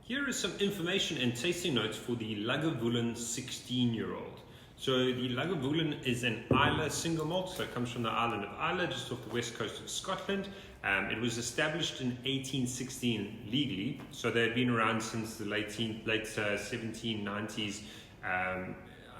Here is some information and tasting notes for the Lagavulin 16-year-old. So the Lagavulin is an Islay single malt, so it comes from the island of Islay, just off the west coast of Scotland. It was established in 1816 legally, so they had been around since the late 1790s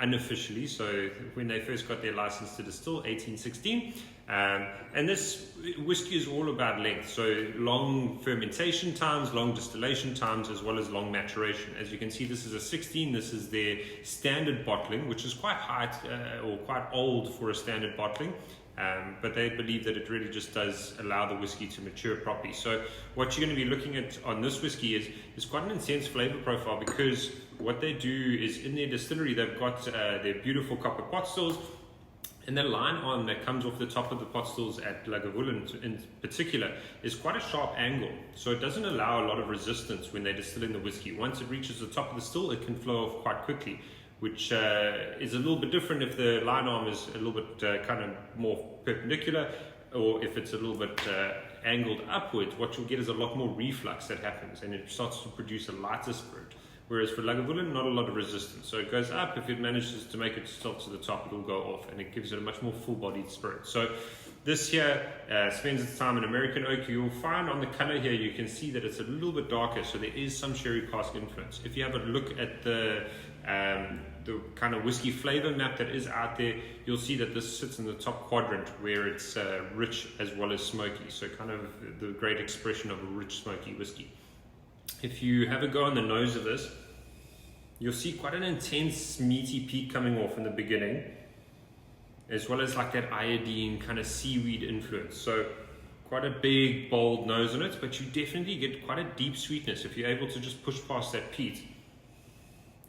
unofficially, so when they first got their license to distill, 1816. And this whiskey is all about length, so long fermentation times, long distillation times, as well as long maturation. As you can see, this is a 16. This is their standard bottling, which is quite high or quite old for a standard bottling. But they believe that it really just does allow the whiskey to mature properly. So what you're going to be looking at on this whiskey is quite an intense flavor profile, because what they do is in their distillery, they've got their beautiful copper pot stills, and the line arm that comes off the top of the pot stills at Lagavulin in particular is quite a sharp angle. So it doesn't allow a lot of resistance when they distill in the whiskey. Once it reaches the top of the still, it can flow off quite quickly, which is a little bit different if the line arm is a little bit kind of more perpendicular, or if it's a little bit angled upwards. What you'll get is a lot more reflux that happens, and it starts to produce a lighter spirit. Whereas for Lagavulin, not a lot of resistance. So it goes up. If it manages to make it stop to the top, it'll go off, and it gives it a much more full-bodied spirit. So this here spends its time in American oak. You'll find on the color here, you can see that it's a little bit darker, so there is some sherry cask influence. If you have a look at the kind of whiskey flavor map that is out there, you'll see that this sits in the top quadrant, where it's rich as well as smoky. So kind of the great expression of a rich smoky whiskey. If you have a go on the nose of this, you'll see quite an intense meaty peak coming off in the beginning, as well as like that iodine kind of seaweed influence. So quite a big, bold nose on it, but you definitely get quite a deep sweetness if you're able to just push past that peat.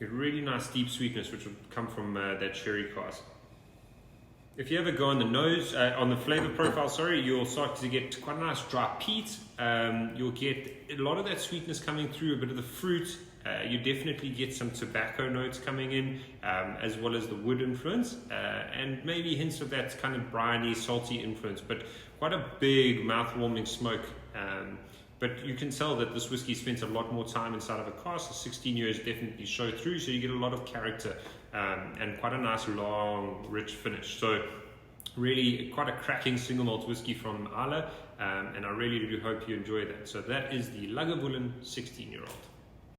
Get really nice deep sweetness, which would come from that sherry cask. If you ever go on the nose, on the flavor profile, sorry, you'll start to get quite a nice dry peat. You'll get a lot of that sweetness coming through, a bit of the fruit. You definitely get some tobacco notes coming in, as well as the wood influence, and maybe hints of that kind of briny, salty influence, but quite a big mouth-warming smoke. But you can tell that this whiskey spent a lot more time inside of a cask. The 16 years definitely show through, so you get a lot of character and quite a nice, long, rich finish. So really quite a cracking single malt whiskey from Islay, and I really do hope you enjoy that. So that is the Lagavulin 16-year-old.